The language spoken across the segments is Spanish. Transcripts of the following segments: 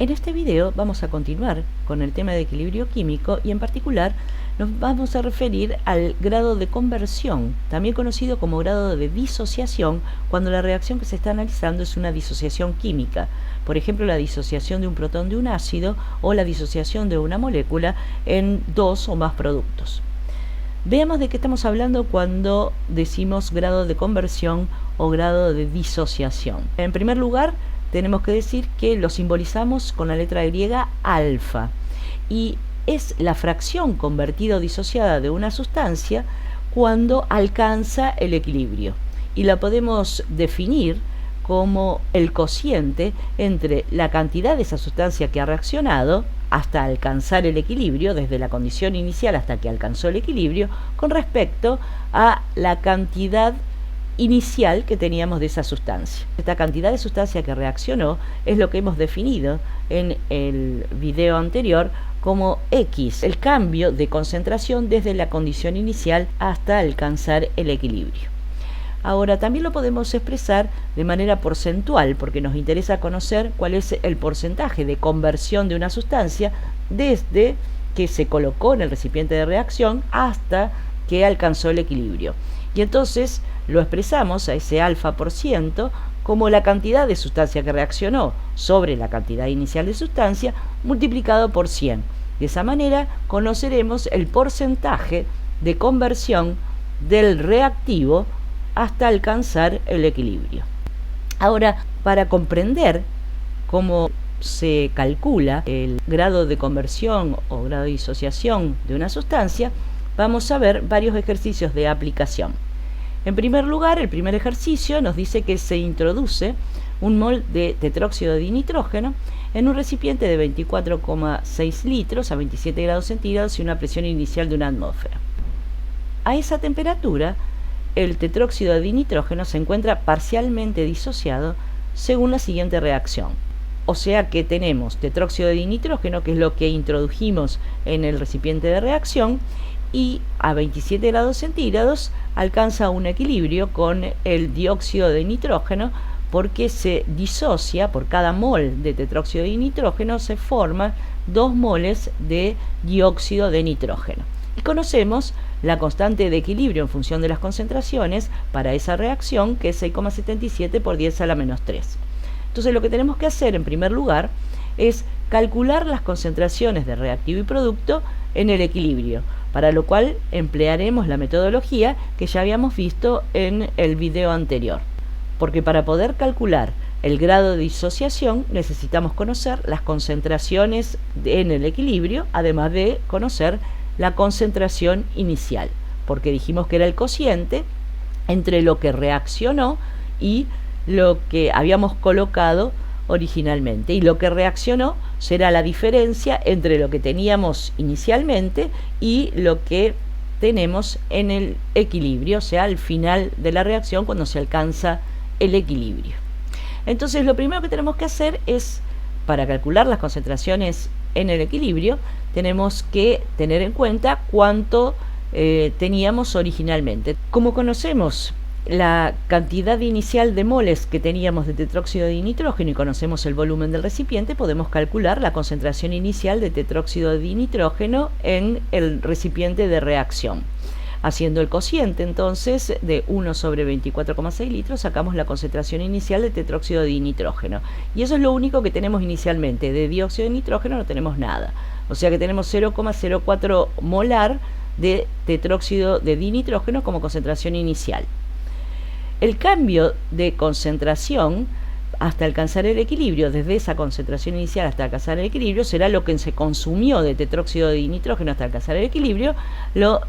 En este video vamos a continuar con el tema de equilibrio químico y en particular nos vamos a referir al grado de conversión, también conocido como grado de disociación, cuando la reacción que se está analizando es una disociación química. Por ejemplo, la disociación de un protón de un ácido o la disociación de una molécula en dos o más productos. Veamos de qué estamos hablando cuando decimos grado de conversión o grado de disociación. En primer lugar, tenemos que decir que lo simbolizamos con la letra griega alfa y es la fracción convertida o disociada de una sustancia cuando alcanza el equilibrio y la podemos definir como el cociente entre la cantidad de esa sustancia que ha reaccionado hasta alcanzar el equilibrio, desde la condición inicial hasta que alcanzó el equilibrio, con respecto a la cantidad inicial que teníamos de esa sustancia. Esta cantidad de sustancia que reaccionó es lo que hemos definido en el video anterior como X, el cambio de concentración desde la condición inicial hasta alcanzar el equilibrio. Ahora también lo podemos expresar de manera porcentual porque nos interesa conocer cuál es el porcentaje de conversión de una sustancia desde que se colocó en el recipiente de reacción hasta que alcanzó el equilibrio. Y entonces lo expresamos a ese alfa por ciento como la cantidad de sustancia que reaccionó sobre la cantidad inicial de sustancia multiplicado por 100. De esa manera conoceremos el porcentaje de conversión del reactivo hasta alcanzar el equilibrio. Ahora, para comprender cómo se calcula el grado de conversión o grado de disociación de una sustancia, vamos a ver varios ejercicios de aplicación. En primer lugar, el primer ejercicio nos dice que se introduce un mol de tetróxido de dinitrógeno en un recipiente de 24,6 litros a 27 grados centígrados y una presión inicial de una atmósfera. A esa temperatura, el tetróxido de dinitrógeno se encuentra parcialmente disociado según la siguiente reacción. O sea que tenemos tetróxido de dinitrógeno, que es lo que introdujimos en el recipiente de reacción, y a 27 grados centígrados alcanza un equilibrio con el dióxido de nitrógeno porque se disocia, por cada mol de tetróxido de nitrógeno se forman 2 moles de dióxido de nitrógeno. Y conocemos la constante de equilibrio en función de las concentraciones para esa reacción, que es 6,77 por 10 a la menos 3. Entonces lo que tenemos que hacer en primer lugar es calcular las concentraciones de reactivo y producto en el equilibrio, para lo cual emplearemos la metodología que ya habíamos visto en el video anterior. Porque para poder calcular el grado de disociación necesitamos conocer las concentraciones en el equilibrio, además de conocer la concentración inicial, porque dijimos que era el cociente entre lo que reaccionó y lo que habíamos colocado originalmente, y lo que reaccionó será la diferencia entre lo que teníamos inicialmente y lo que tenemos en el equilibrio, o sea, al final de la reacción cuando se alcanza el equilibrio. Entonces lo primero que tenemos que hacer es, para calcular las concentraciones en el equilibrio, tenemos que tener en cuenta cuánto teníamos originalmente. Como conocemos la cantidad inicial de moles que teníamos de tetróxido de dinitrógeno y conocemos el volumen del recipiente, podemos calcular la concentración inicial de tetróxido de dinitrógeno en el recipiente de reacción. Haciendo el cociente entonces de 1 sobre 24,6 litros sacamos la concentración inicial de tetróxido de dinitrógeno. Y eso es lo único que tenemos inicialmente. De dióxido de nitrógeno no tenemos nada. O sea que tenemos 0,04 molar de tetróxido de dinitrógeno como concentración inicial. El cambio de concentración hasta alcanzar el equilibrio, desde esa concentración inicial hasta alcanzar el equilibrio, será lo que se consumió de tetróxido de dinitrógeno hasta alcanzar el equilibrio, lo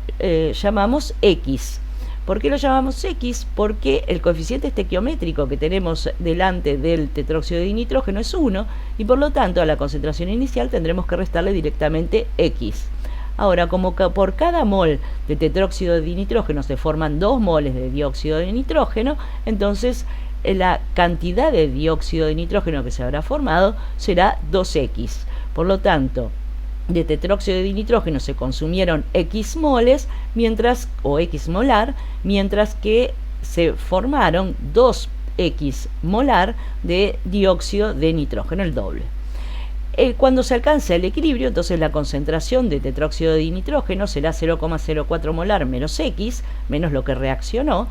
llamamos X. ¿Por qué lo llamamos X? Porque el coeficiente estequiométrico que tenemos delante del tetróxido de dinitrógeno es 1 y por lo tanto a la concentración inicial tendremos que restarle directamente X. Ahora, como por cada mol de tetróxido de dinitrógeno se forman 2 moles de dióxido de nitrógeno, entonces la cantidad de dióxido de nitrógeno que se habrá formado será 2X. Por lo tanto, de tetróxido de dinitrógeno se consumieron X moles, o X molar, mientras que se formaron 2X molar de dióxido de nitrógeno, el doble. Cuando se alcanza el equilibrio, entonces la concentración de tetróxido de dinitrógeno será 0,04 molar menos X, menos lo que reaccionó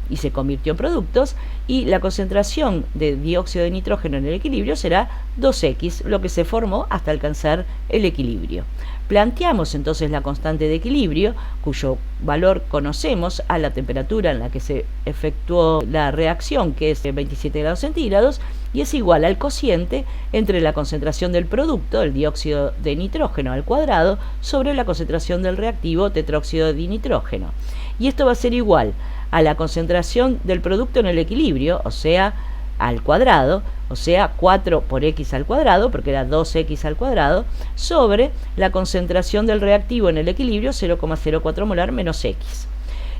y se convirtió en productos, y la concentración de dióxido de nitrógeno en el equilibrio será 2X, lo que se formó hasta alcanzar el equilibrio. Planteamos entonces la constante de equilibrio, cuyo valor conocemos a la temperatura en la que se efectuó la reacción, que es 27 grados centígrados, y es igual al cociente entre la concentración del producto, el dióxido de nitrógeno al cuadrado, sobre la concentración del reactivo, tetróxido de dinitrógeno. Y esto va a ser igual a la concentración del producto en el equilibrio, o sea, al cuadrado, o sea, 4 por X al cuadrado, porque era 2X al cuadrado, sobre la concentración del reactivo en el equilibrio, 0,04 molar menos X.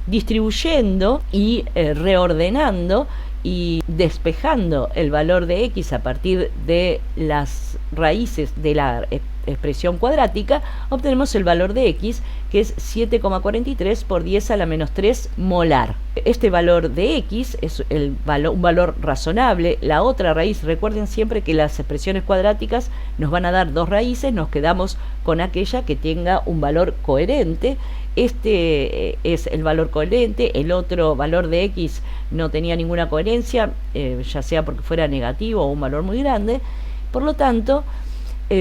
Distribuyendo y reordenando y despejando el valor de X a partir de las raíces de la expresión cuadrática, obtenemos el valor de X, que es 7,43 por 10 a la menos 3 molar. Este valor de X es un valor razonable. La otra raíz, recuerden siempre que las expresiones cuadráticas nos van a dar dos raíces, nos quedamos con aquella que tenga un valor coherente. Este es el valor coherente, el otro valor de X no tenía ninguna coherencia, ya sea porque fuera negativo o un valor muy grande. Por lo tanto,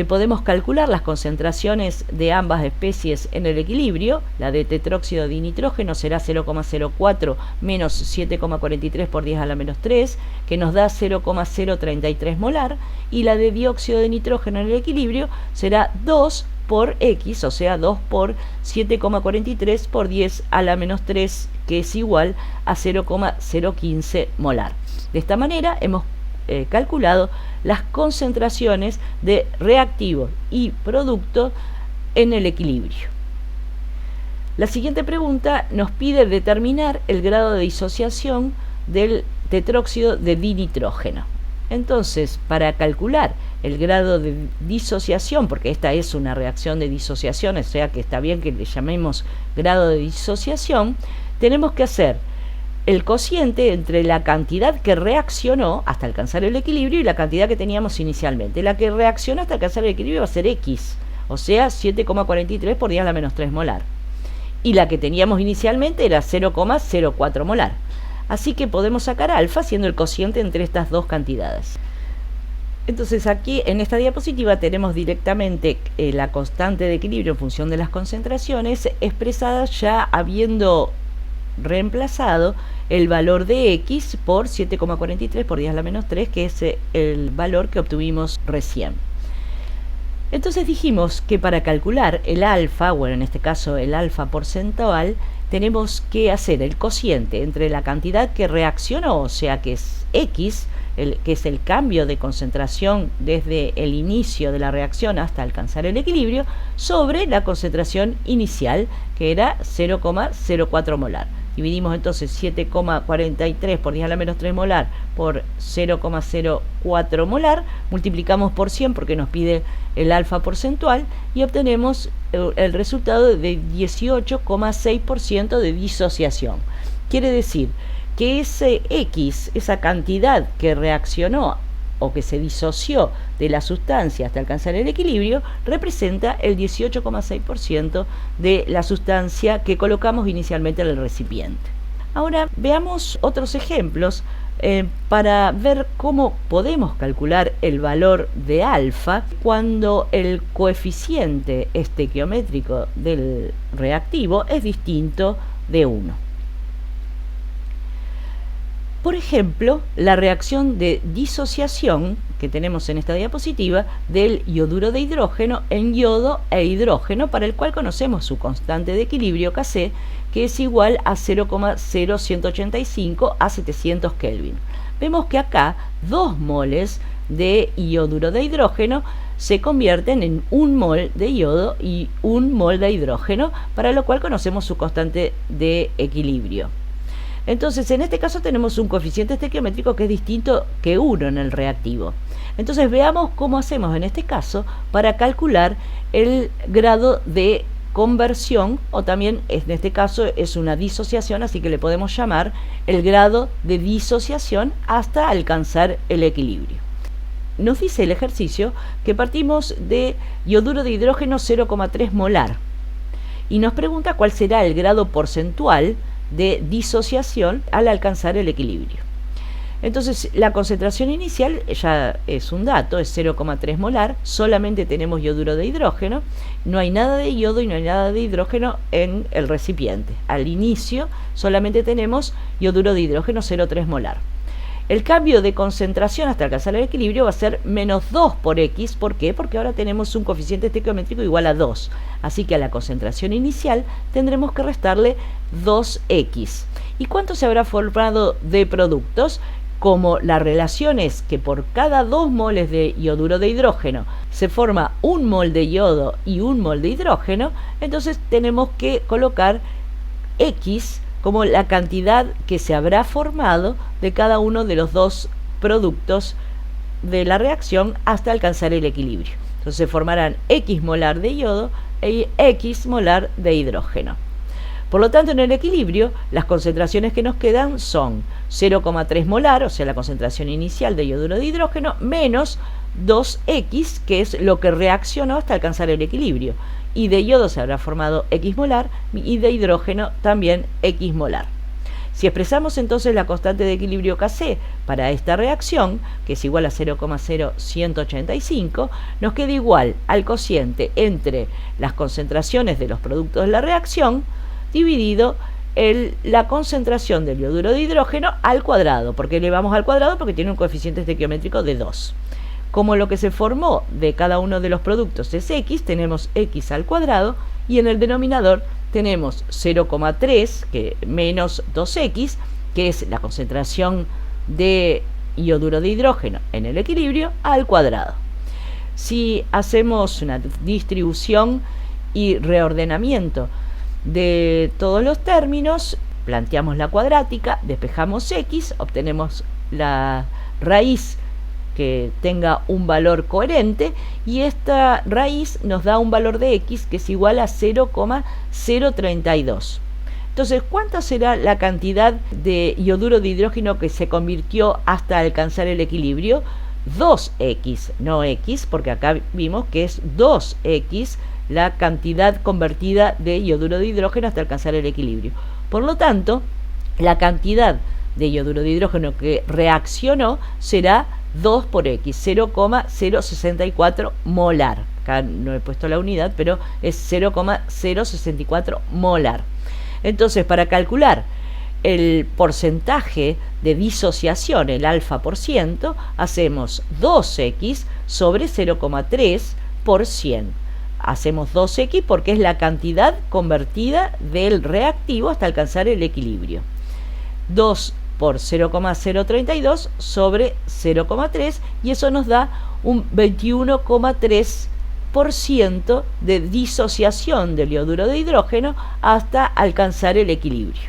podemos calcular las concentraciones de ambas especies en el equilibrio. La de tetróxido de nitrógeno será 0,04 menos 7,43 por 10 a la menos 3, que nos da 0,033 molar, y la de dióxido de nitrógeno en el equilibrio será 2 por X, o sea 2 por 7,43 por 10 a la menos 3, que es igual a 0,015 molar. De esta manera hemos calculado las concentraciones de reactivo y producto en el equilibrio. La siguiente pregunta nos pide determinar el grado de disociación del tetróxido de dinitrógeno. Entonces, para calcular el grado de disociación, porque esta es una reacción de disociación, o sea que está bien que le llamemos grado de disociación, tenemos que hacer el cociente entre la cantidad que reaccionó hasta alcanzar el equilibrio y la cantidad que teníamos inicialmente. La que reaccionó hasta alcanzar el equilibrio va a ser X, o sea 7,43 por 10 a la menos 3 molar. Y la que teníamos inicialmente era 0,04 molar. Así que podemos sacar alfa siendo el cociente entre estas dos cantidades. Entonces aquí en esta diapositiva tenemos directamente la constante de equilibrio en función de las concentraciones expresada ya habiendo reemplazado el valor de X por 7,43 por 10 a la menos 3, que es el valor que obtuvimos recién. Entonces dijimos que para calcular el alfa, bueno, en este caso el alfa porcentual, tenemos que hacer el cociente entre la cantidad que reaccionó, o sea que es X, que es el cambio de concentración desde el inicio de la reacción hasta alcanzar el equilibrio, sobre la concentración inicial, que era 0,04 molar. Dividimos entonces 7,43 por 10 a la menos 3 molar por 0,04 molar, multiplicamos por 100 porque nos pide el alfa porcentual y obtenemos el resultado de 18,6% de disociación. Quiere decir que ese X, esa cantidad que reaccionó o que se disoció de la sustancia hasta alcanzar el equilibrio, representa el 18,6% de la sustancia que colocamos inicialmente en el recipiente. Ahora veamos otros ejemplos para ver cómo podemos calcular el valor de alfa cuando el coeficiente estequiométrico del reactivo es distinto de 1. Por ejemplo, la reacción de disociación que tenemos en esta diapositiva del ioduro de hidrógeno en yodo e hidrógeno, para el cual conocemos su constante de equilibrio Kc, que es igual a 0,0185 a 700 Kelvin. Vemos que acá 2 moles de ioduro de hidrógeno se convierten en 1 mol de yodo y 1 mol de hidrógeno, para lo cual conocemos su constante de equilibrio. Entonces, en este caso tenemos un coeficiente estequiométrico que es distinto que 1 en el reactivo. Entonces, veamos cómo hacemos en este caso para calcular el grado de conversión, o también en este caso es una disociación, así que le podemos llamar el grado de disociación hasta alcanzar el equilibrio. nos dice el ejercicio que partimos de yoduro de hidrógeno 0,3 molar y nos pregunta cuál será el grado porcentual de disociación al alcanzar el equilibrio. Entonces, la concentración inicial ya es un dato, es 0,3 molar, solamente tenemos yoduro de hidrógeno, no hay nada de yodo y no hay nada de hidrógeno en el recipiente. Al inicio solamente tenemos yoduro de hidrógeno 0,3 molar. El cambio de concentración hasta alcanzar el equilibrio va a ser menos 2 por X. ¿Por qué? Porque ahora tenemos un coeficiente estequiométrico igual a 2. Así que a la concentración inicial tendremos que restarle 2X. ¿Y cuánto se habrá formado de productos? Como la relación es que por cada 2 moles de yoduro de hidrógeno se forma 1 mol de yodo y 1 mol de hidrógeno, entonces tenemos que colocar X como la cantidad que se habrá formado de cada uno de los 2 productos de la reacción hasta alcanzar el equilibrio. Entonces se formarán X molar de yodo y X molar de hidrógeno. Por lo tanto, en el equilibrio, las concentraciones que nos quedan son 0,3 molar, o sea, la concentración inicial de yoduro de hidrógeno, menos 2X, que es lo que reaccionó hasta alcanzar el equilibrio. Y de yodo se habrá formado X molar y de hidrógeno también X molar. Si expresamos entonces la constante de equilibrio Kc para esta reacción, que es igual a 0,0185, nos queda igual al cociente entre las concentraciones de los productos de la reacción dividido la concentración del yoduro de hidrógeno al cuadrado. ¿Por qué elevamos al cuadrado? Porque tiene un coeficiente estequiométrico de 2. Como lo que se formó de cada uno de los productos es X, tenemos X al cuadrado y en el denominador tenemos 0,3 menos 2X, que es la concentración de yoduro de hidrógeno en el equilibrio al cuadrado. Si hacemos una distribución y reordenamiento de todos los términos, planteamos la cuadrática, despejamos X, obtenemos la raíz que tenga un valor coherente y esta raíz nos da un valor de X que es igual a 0,032. Entonces, ¿cuánta será la cantidad de yoduro de hidrógeno que se convirtió hasta alcanzar el equilibrio? 2X, no X, porque acá vimos que es 2X la cantidad convertida de yoduro de hidrógeno hasta alcanzar el equilibrio. Por lo tanto, la cantidad de yoduro de hidrógeno que reaccionó será 2 por X, 0,064 molar. Acá no he puesto la unidad, pero es 0,064 molar. Entonces, para calcular el porcentaje de disociación, el alfa por ciento, hacemos 2X sobre 0,3 por 100. Hacemos 2X porque es la cantidad convertida del reactivo hasta alcanzar el equilibrio. 2 por 0,032 sobre 0,3 y eso nos da un 21,3% de disociación del yoduro de hidrógeno hasta alcanzar el equilibrio.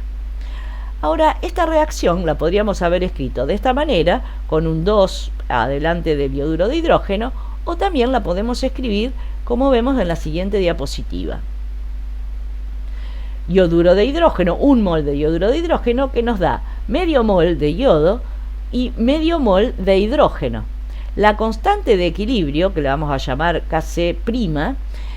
Ahora, esta reacción la podríamos haber escrito de esta manera, con un 2 adelante del yoduro de hidrógeno, o también la podemos escribir como vemos en la siguiente diapositiva. Yoduro de hidrógeno, 1 mol de yoduro de hidrógeno que nos da medio mol de yodo y medio mol de hidrógeno. La constante de equilibrio, que la vamos a llamar Kc',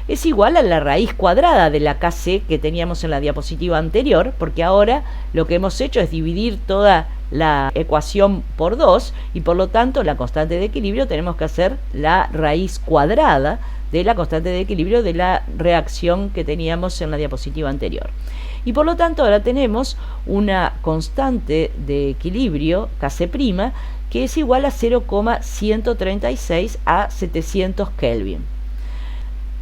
es igual a la raíz cuadrada de la Kc que teníamos en la diapositiva anterior, porque ahora lo que hemos hecho es dividir toda la ecuación por 2 y por lo tanto la constante de equilibrio tenemos que hacer la raíz cuadrada de la constante de equilibrio de la reacción que teníamos en la diapositiva anterior. Y por lo tanto ahora tenemos una constante de equilibrio, Kc', que es igual a 0,136 a 700 Kelvin.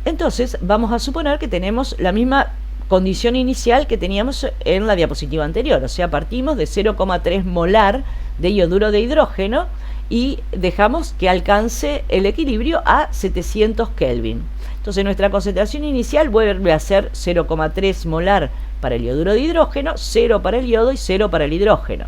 Entonces vamos a suponer que tenemos la misma condición inicial que teníamos en la diapositiva anterior, o sea, partimos de 0,3 molar de yoduro de hidrógeno y dejamos que alcance el equilibrio a 700 Kelvin. Entonces nuestra concentración inicial vuelve a ser 0,3 molar para el yoduro de hidrógeno, 0 para el yodo y 0 para el hidrógeno.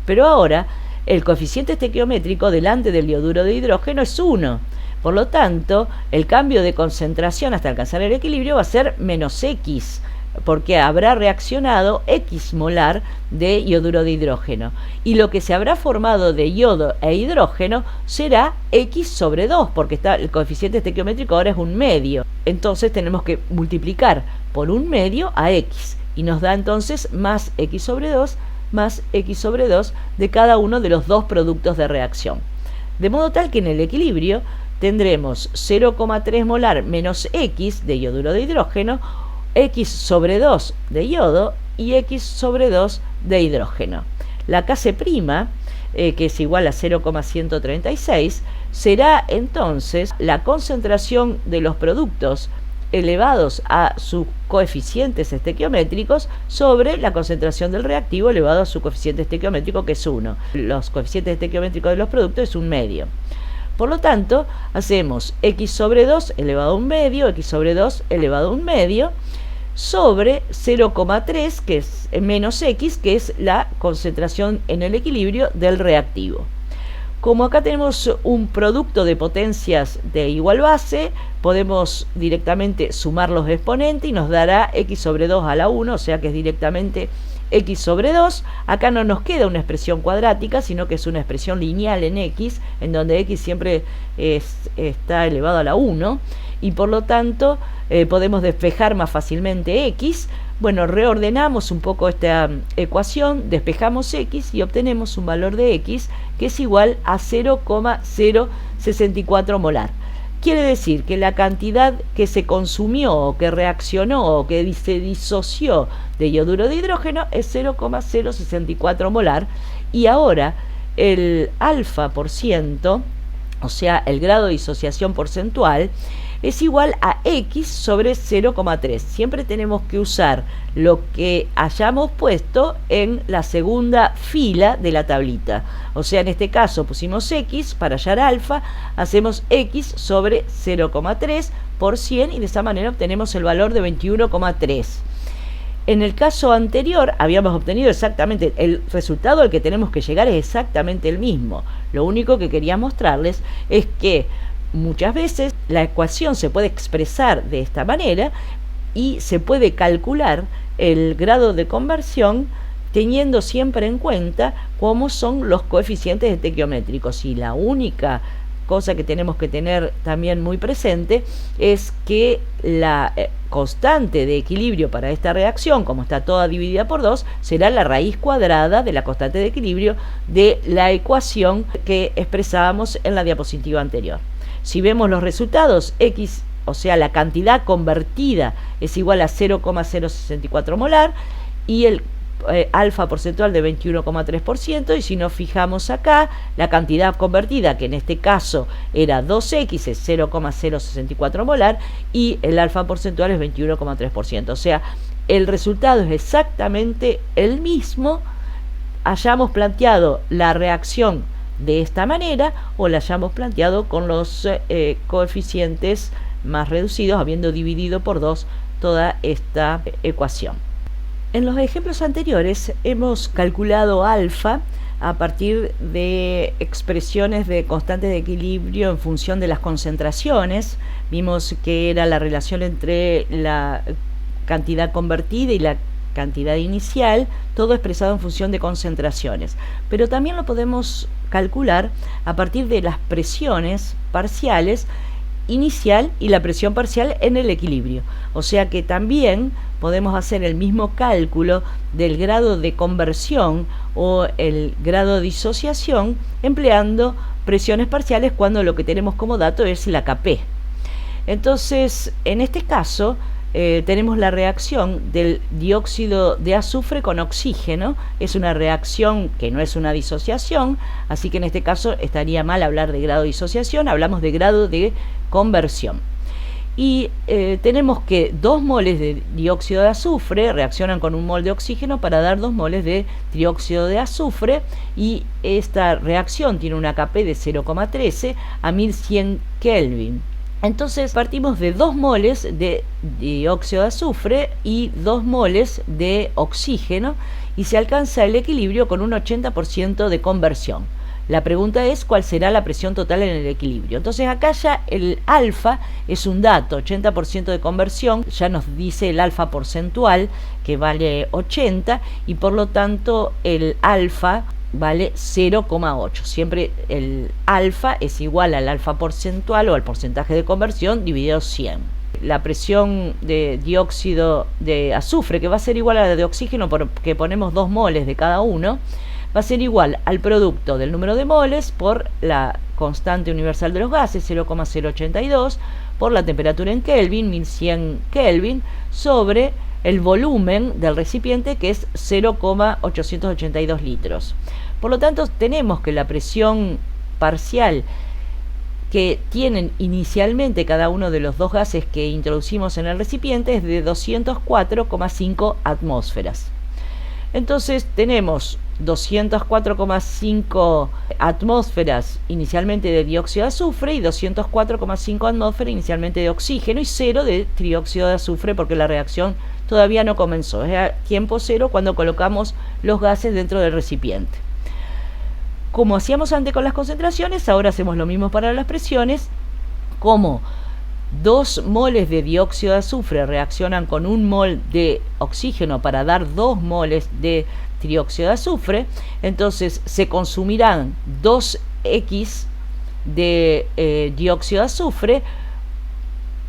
Pero ahora el coeficiente estequiométrico delante del yoduro de hidrógeno es 1. Por lo tanto, el cambio de concentración hasta alcanzar el equilibrio va a ser menos X, porque habrá reaccionado X molar de yoduro de hidrógeno. Y lo que se habrá formado de yodo e hidrógeno será X sobre 2, porque el coeficiente estequiométrico ahora es 1/2. Entonces tenemos que multiplicar por 1/2 a X. Y nos da entonces más X sobre 2 más X sobre 2 de cada uno de los dos productos de reacción. De modo tal que en el equilibrio tendremos 0,3 molar menos X de yoduro de hidrógeno, X sobre 2 de yodo y X sobre 2 de hidrógeno. La Kc', que es igual a 0,136, será entonces la concentración de los productos elevados a sus coeficientes estequiométricos sobre la concentración del reactivo elevado a su coeficiente estequiométrico, que es 1. Los coeficientes estequiométricos de los productos es 1/2. Por lo tanto, hacemos X sobre 2 elevado a 1/2, X sobre 2 elevado a 1/2, sobre 0,3, que es menos X, que es la concentración en el equilibrio del reactivo. Como acá tenemos un producto de potencias de igual base, podemos directamente sumar los exponentes y nos dará X sobre 2 a la 1, o sea que es directamente X sobre 2. Acá no nos queda una expresión cuadrática, sino que es una expresión lineal en X, en donde X siempre está elevado a la 1, y por lo tanto podemos despejar más fácilmente X. Bueno, reordenamos un poco esta ecuación, despejamos X y obtenemos un valor de X que es igual a 0,064 molar. Quiere decir que la cantidad que se consumió, o que reaccionó, o que se disoció de yoduro de hidrógeno es 0,064 molar. Y ahora el alfa por ciento, o sea, el grado de disociación porcentual, es igual a X sobre 0,3. Siempre tenemos que usar lo que hayamos puesto en la segunda fila de la tablita. O sea, en este caso pusimos X para hallar alfa, hacemos X sobre 0,3 por 100 y de esa manera obtenemos el valor de 21,3. En el caso anterior habíamos obtenido exactamente el resultado al que tenemos que llegar, es exactamente el mismo. Lo único que quería mostrarles es que muchas veces la ecuación se puede expresar de esta manera y se puede calcular el grado de conversión teniendo siempre en cuenta cómo son los coeficientes estequiométricos. Y la única cosa que tenemos que tener también muy presente es que la constante de equilibrio para esta reacción, como está toda dividida por 2, será la raíz cuadrada de la constante de equilibrio de la ecuación que expresábamos en la diapositiva anterior. Si vemos los resultados, X, o sea, la cantidad convertida es igual a 0,064 molar y el alfa porcentual de 21,3%, y si nos fijamos acá, la cantidad convertida, que en este caso era 2X, es 0,064 molar, y el alfa porcentual es 21,3%. O sea, el resultado es exactamente el mismo, hayamos planteado la reacción de esta manera o la hayamos planteado con los coeficientes más reducidos, habiendo dividido por 2 toda esta ecuación. En los ejemplos anteriores hemos calculado alfa a partir de expresiones de constantes de equilibrio en función de las concentraciones. Vimos que era la relación entre la cantidad convertida y la cantidad inicial, todo expresado en función de concentraciones. Pero también lo podemos calcular a partir de las presiones parciales inicial y la presión parcial en el equilibrio. O sea que también podemos hacer el mismo cálculo del grado de conversión o el grado de disociación empleando presiones parciales cuando lo que tenemos como dato es la Kp. Entonces, en este caso, tenemos la reacción del dióxido de azufre con oxígeno. Es una reacción que no es una disociación, así que en este caso estaría mal hablar de grado de disociación, hablamos de grado de conversión. Y tenemos que 2 moles de dióxido de azufre reaccionan con 1 mol de oxígeno para dar 2 moles de dióxido de azufre, y esta reacción tiene una Kp de 0,13 a 1100 Kelvin. Entonces partimos de 2 moles de dióxido de azufre y 2 moles de oxígeno y se alcanza el equilibrio con un 80% de conversión. La pregunta es cuál será la presión total en el equilibrio. Entonces acá ya el alfa es un dato, 80% de conversión, ya nos dice el alfa porcentual que vale 80 y por lo tanto el alfa vale 0,8. Siempre el alfa es igual al alfa porcentual o al porcentaje de conversión dividido 100. La presión de dióxido de azufre, que va a ser igual a la de oxígeno porque ponemos 2 moles de cada uno, va a ser igual al producto del número de moles por la constante universal de los gases, 0,082, por la temperatura en Kelvin, 1100 Kelvin, sobre el volumen del recipiente, que es 0,882 litros. Por lo tanto, tenemos que la presión parcial que tienen inicialmente cada uno de los dos gases que introducimos en el recipiente es de 204,5 atmósferas. Entonces tenemos 204,5 atmósferas inicialmente de dióxido de azufre y 204,5 atmósferas inicialmente de oxígeno y 0 de trióxido de azufre porque la reacción todavía no comenzó. Es a tiempo cero cuando colocamos los gases dentro del recipiente. Como hacíamos antes con las concentraciones, ahora hacemos lo mismo para las presiones. Como 2 moles de dióxido de azufre reaccionan con 1 mol de oxígeno para dar 2 moles de trióxido de azufre, entonces se consumirán 2x de dióxido de azufre.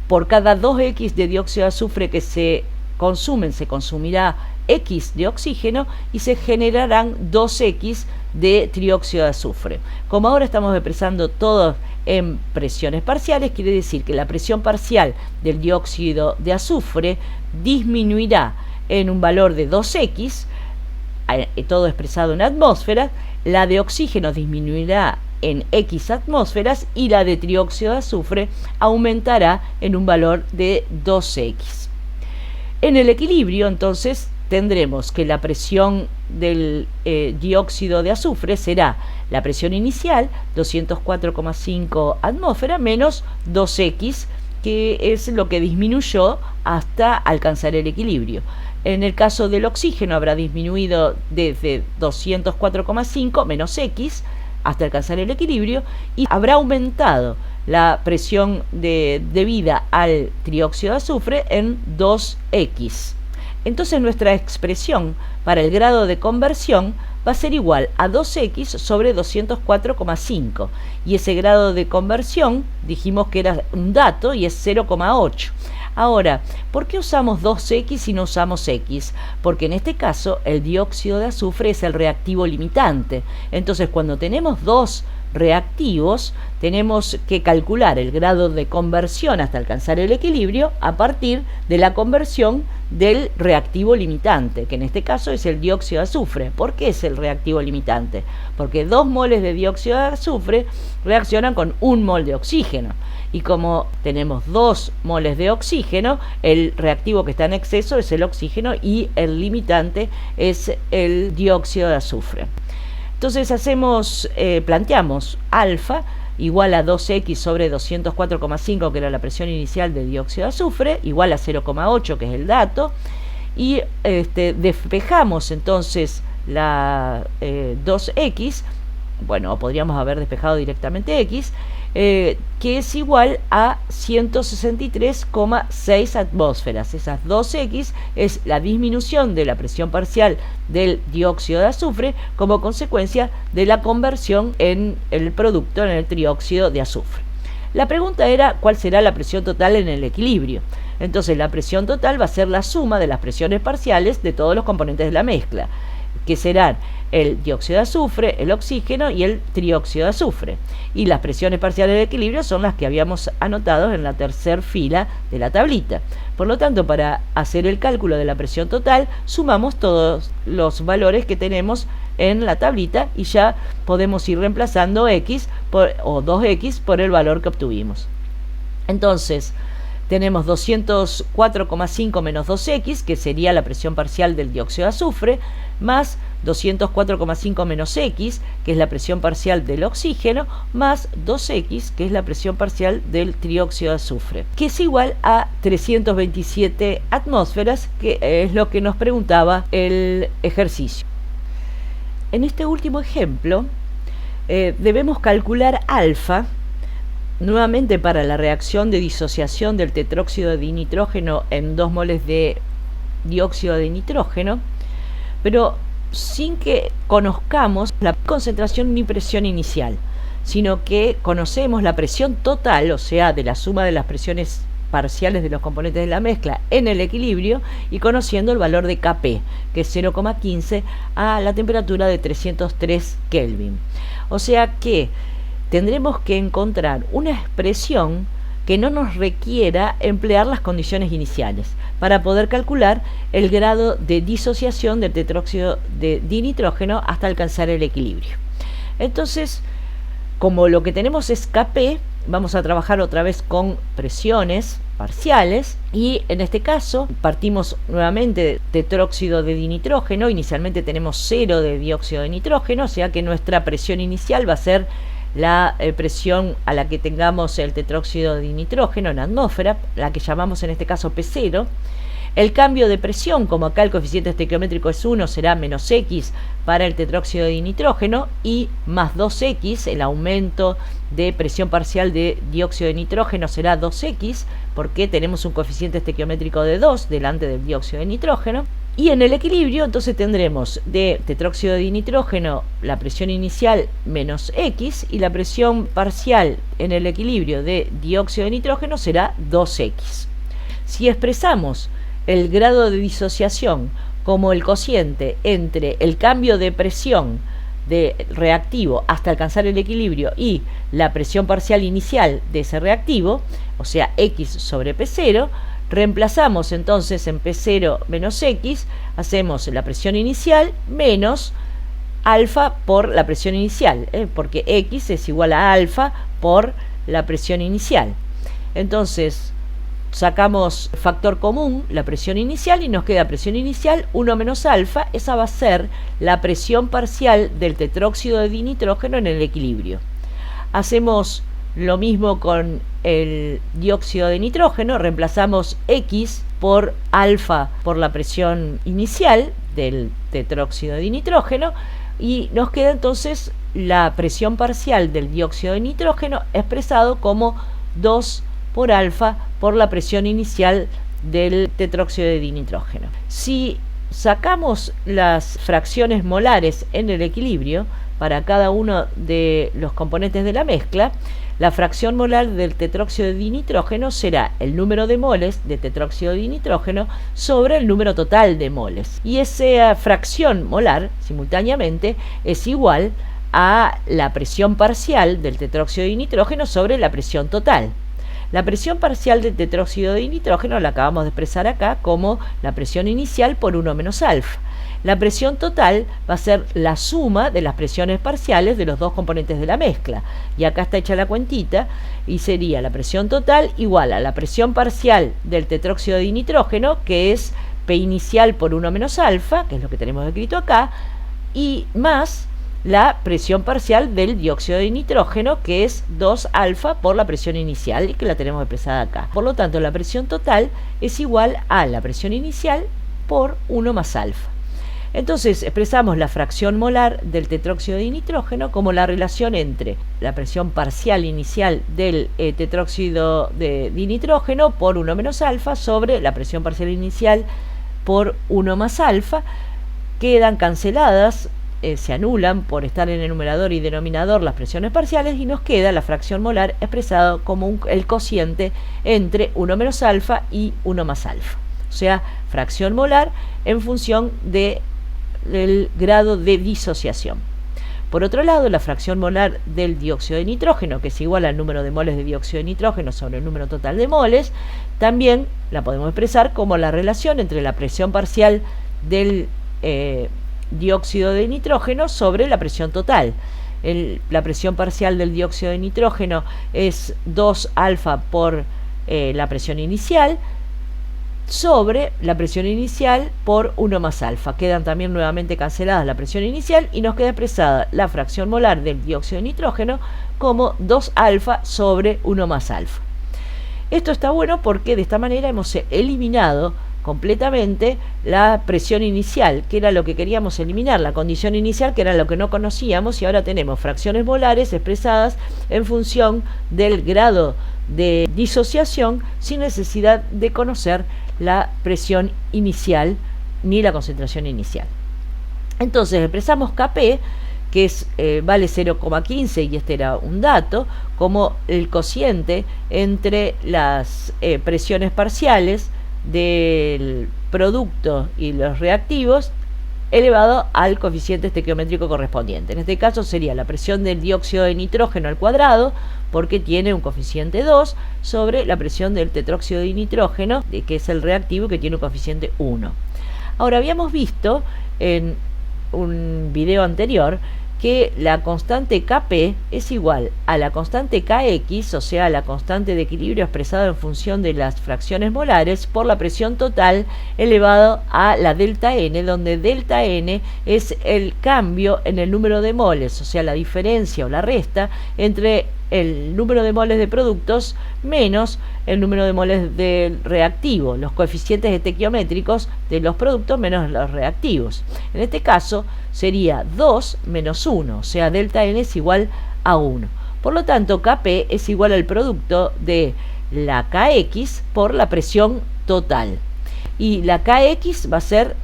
Por cada 2x de dióxido de azufre que se consumen, se consumirá x de oxígeno y se generarán 2x de trióxido de azufre. Como ahora estamos expresando todo en presiones parciales, quiere decir que la presión parcial del dióxido de azufre disminuirá en un valor de 2x, todo expresado en atmósferas. La de oxígeno disminuirá en x atmósferas y la de trióxido de azufre aumentará en un valor de 2x. En el equilibrio, entonces, tendremos que la presión del dióxido de azufre será la presión inicial, 204,5 atmósferas, menos 2x, que es lo que disminuyó hasta alcanzar el equilibrio. En el caso del oxígeno habrá disminuido desde 204,5 menos x hasta alcanzar el equilibrio y habrá aumentado la presión debida al trióxido de azufre en 2x. Entonces nuestra expresión para el grado de conversión va a ser igual a 2x sobre 204,5 y ese grado de conversión dijimos que era un dato y es 0,8. Ahora, ¿por qué usamos 2x y no usamos x? Porque en este caso el dióxido de azufre es el reactivo limitante. Entonces cuando tenemos dos reactivos tenemos que calcular el grado de conversión hasta alcanzar el equilibrio a partir de la conversión del reactivo limitante, que en este caso es el dióxido de azufre. ¿Por qué es el reactivo limitante? Porque 2 moles de dióxido de azufre reaccionan con 1 mol de oxígeno. Y como tenemos 2 moles de oxígeno, el reactivo que está en exceso es el oxígeno y el limitante es el dióxido de azufre. Entonces planteamos alfa igual a 2x sobre 204,5, que era la presión inicial de dióxido de azufre, igual a 0,8, que es el dato, y despejamos entonces la 2x, bueno, podríamos haber despejado directamente x, que es igual a 163,6 atmósferas. Esas 2x es la disminución de la presión parcial del dióxido de azufre como consecuencia de la conversión en el producto, en el trióxido de azufre. La pregunta era cuál será la presión total en el equilibrio. Entonces la presión total va a ser la suma de las presiones parciales de todos los componentes de la mezcla, que serán el dióxido de azufre, el oxígeno y el trióxido de azufre. Y las presiones parciales de equilibrio son las que habíamos anotado en la tercera fila de la tablita. Por lo tanto, para hacer el cálculo de la presión total, sumamos todos los valores que tenemos en la tablita y ya podemos ir reemplazando x o 2x por el valor que obtuvimos. Entonces, tenemos 204,5 menos 2x, que sería la presión parcial del dióxido de azufre, más 204,5 menos x, que es la presión parcial del oxígeno, más 2x, que es la presión parcial del trióxido de azufre, que es igual a 327 atmósferas, que es lo que nos preguntaba el ejercicio. En este último ejemplo, debemos calcular alfa nuevamente para la reacción de disociación del tetróxido de dinitrógeno en 2 moles de dióxido de nitrógeno, pero sin que conozcamos la concentración ni presión inicial, sino que conocemos la presión total, o sea, de la suma de las presiones parciales de los componentes de la mezcla en el equilibrio, y conociendo el valor de Kp, que es 0,15 a la temperatura de 303 Kelvin. O sea que tendremos que encontrar una expresión que no nos requiera emplear las condiciones iniciales para poder calcular el grado de disociación del tetróxido de dinitrógeno hasta alcanzar el equilibrio. Entonces, como lo que tenemos es Kp, vamos a trabajar otra vez con presiones parciales, y en este caso partimos nuevamente de tetróxido de dinitrógeno. Inicialmente tenemos 0 de dióxido de nitrógeno, o sea que nuestra presión inicial va a ser la presión a la que tengamos el tetróxido de dinitrógeno en atmósfera, la que llamamos en este caso P0. El cambio de presión, como acá el coeficiente estequiométrico es 1, será menos X para el tetróxido de dinitrógeno, y más 2X, el aumento de presión parcial de dióxido de nitrógeno será 2X, porque tenemos un coeficiente estequiométrico de 2 delante del dióxido de nitrógeno. Y en el equilibrio entonces tendremos de tetróxido de dinitrógeno la presión inicial menos X, y la presión parcial en el equilibrio de dióxido de nitrógeno será 2X. Si expresamos el grado de disociación como el cociente entre el cambio de presión de reactivo hasta alcanzar el equilibrio y la presión parcial inicial de ese reactivo, o sea, X sobre P0, reemplazamos entonces en P0 menos X, hacemos la presión inicial menos alfa por la presión inicial, porque X es igual a alfa por la presión inicial. Entonces sacamos factor común, la presión inicial, y nos queda presión inicial 1 menos alfa. Esa va a ser la presión parcial del tetróxido de dinitrógeno en el equilibrio. Hacemos lo mismo con el dióxido de nitrógeno, reemplazamos X por alfa por la presión inicial del tetróxido de nitrógeno, y nos queda entonces la presión parcial del dióxido de nitrógeno expresado como 2 por alfa por la presión inicial del tetróxido de dinitrógeno. Si sacamos las fracciones molares en el equilibrio para cada uno de los componentes de la mezcla, la fracción molar del tetróxido de dinitrógeno será el número de moles de tetróxido de dinitrógeno sobre el número total de moles. Y esa fracción molar, simultáneamente, es igual a la presión parcial del tetróxido de dinitrógeno sobre la presión total. La presión parcial del tetróxido de nitrógeno la acabamos de expresar acá como la presión inicial por 1 menos alfa. La presión total va a ser la suma de las presiones parciales de los dos componentes de la mezcla. Y acá está hecha la cuentita, y sería la presión total igual a la presión parcial del tetróxido de nitrógeno, que es P inicial por 1 menos alfa, que es lo que tenemos escrito acá, y más la presión parcial del dióxido de nitrógeno, que es 2 alfa por la presión inicial, y que la tenemos expresada acá. Por lo tanto, la presión total es igual a la presión inicial por 1 más alfa. Entonces expresamos la fracción molar del tetróxido de nitrógeno como la relación entre la presión parcial inicial del tetróxido de dinitrógeno por 1 menos alfa sobre la presión parcial inicial por 1 más alfa. Quedan canceladas, se anulan por estar en el numerador y denominador las presiones parciales, y nos queda la fracción molar expresado como el cociente entre 1 menos alfa y 1 más alfa. O sea, fracción molar en función del grado de disociación. Por otro lado, la fracción molar del dióxido de nitrógeno, que es igual al número de moles de dióxido de nitrógeno sobre el número total de moles, también la podemos expresar como la relación entre la presión parcial del dióxido de nitrógeno sobre la presión total. La presión parcial del dióxido de nitrógeno es 2 alfa por la presión inicial sobre la presión inicial por 1 más alfa. Quedan también nuevamente canceladas la presión inicial, y nos queda expresada la fracción molar del dióxido de nitrógeno como 2 alfa sobre 1 más alfa. Esto está bueno porque de esta manera hemos eliminado completamente la presión inicial, que era lo que queríamos eliminar, la condición inicial, que era lo que no conocíamos, y ahora tenemos fracciones molares expresadas en función del grado de disociación sin necesidad de conocer la presión inicial ni la concentración inicial. Entonces expresamos Kp, que es, vale 0,15, y este era un dato, como el cociente entre las presiones parciales del producto y los reactivos elevado al coeficiente estequiométrico correspondiente. En este caso sería la presión del dióxido de nitrógeno al cuadrado, porque tiene un coeficiente 2, sobre la presión del tetróxido de nitrógeno, que es el reactivo, que tiene un coeficiente 1. Ahora, habíamos visto en un video anterior que la constante Kp es igual a la constante Kx, o sea, la constante de equilibrio expresada en función de las fracciones molares, por la presión total elevado a la delta N, donde delta N es el cambio en el número de moles, o sea, la diferencia o la resta entre el número de moles de productos menos el número de moles del reactivo, los coeficientes estequiométricos de los productos menos los reactivos. En este caso sería 2 menos 1, o sea, delta N es igual a 1. Por lo tanto, Kp es igual al producto de la Kx por la presión total. Y la Kx va a ser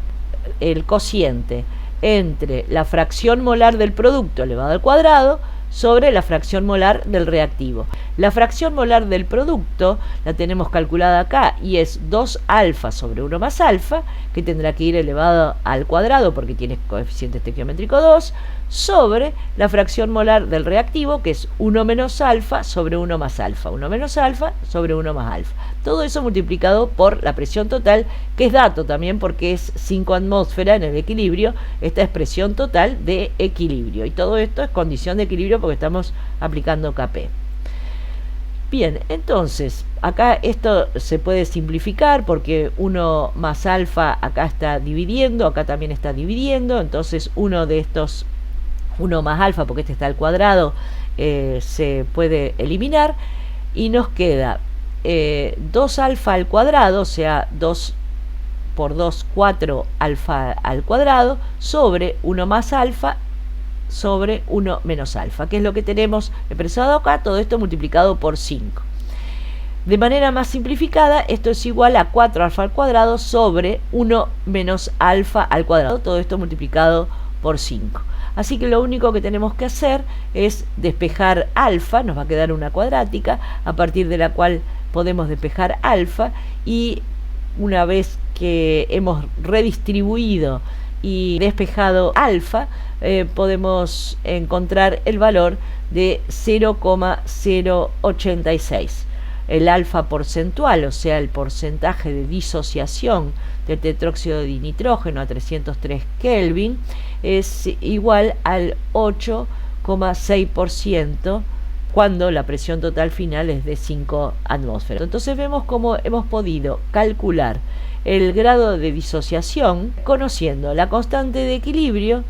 el cociente entre la fracción molar del producto elevado al cuadrado sobre la fracción molar del reactivo. La fracción molar del producto la tenemos calculada acá, y es 2 alfa sobre 1 más alfa, que tendrá que ir elevado al cuadrado porque tiene coeficiente estequiométrico 2, sobre la fracción molar del reactivo, que es 1 menos alfa sobre 1 más alfa, 1 menos alfa sobre 1 más alfa. Todo eso multiplicado por la presión total, que es dato también porque es 5 atmósferas en el equilibrio, esta es presión total de equilibrio, y todo esto es condición de equilibrio porque estamos aplicando Kp. Bien, entonces, acá esto se puede simplificar porque 1 más alfa acá está dividiendo, acá también está dividiendo, entonces uno de estos 1 más alfa, porque este está al cuadrado, se puede eliminar, y nos queda 2 alfa al cuadrado, o sea, 2 por 2, 4 alfa al cuadrado, sobre 1 más alfa sobre 1 menos alfa, que es lo que tenemos expresado acá, todo esto multiplicado por 5. De manera más simplificada, esto es igual a 4 alfa al cuadrado sobre 1 menos alfa al cuadrado, todo esto multiplicado por 5. Así que lo único que tenemos que hacer es despejar alfa, nos va a quedar una cuadrática, a partir de la cual podemos despejar alfa, y una vez que hemos redistribuido y despejado alfa, podemos encontrar el valor de 0,086. El alfa porcentual, o sea, el porcentaje de disociación del tetróxido de nitrógeno a 303 Kelvin, es igual al 8,6% cuando la presión total final es de 5 atmósferas. Entonces vemos cómo hemos podido calcular el grado de disociación conociendo la constante de equilibrio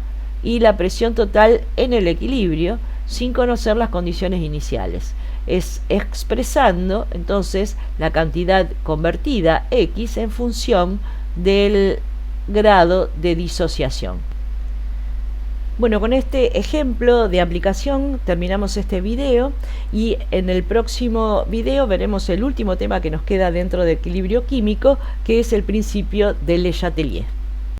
y la presión total en el equilibrio sin conocer las condiciones iniciales. Es expresando entonces la cantidad convertida X en función del grado de disociación. Bueno, con este ejemplo de aplicación terminamos este video, y en el próximo video veremos el último tema que nos queda dentro del equilibrio químico, que es el principio de Le Chatelier.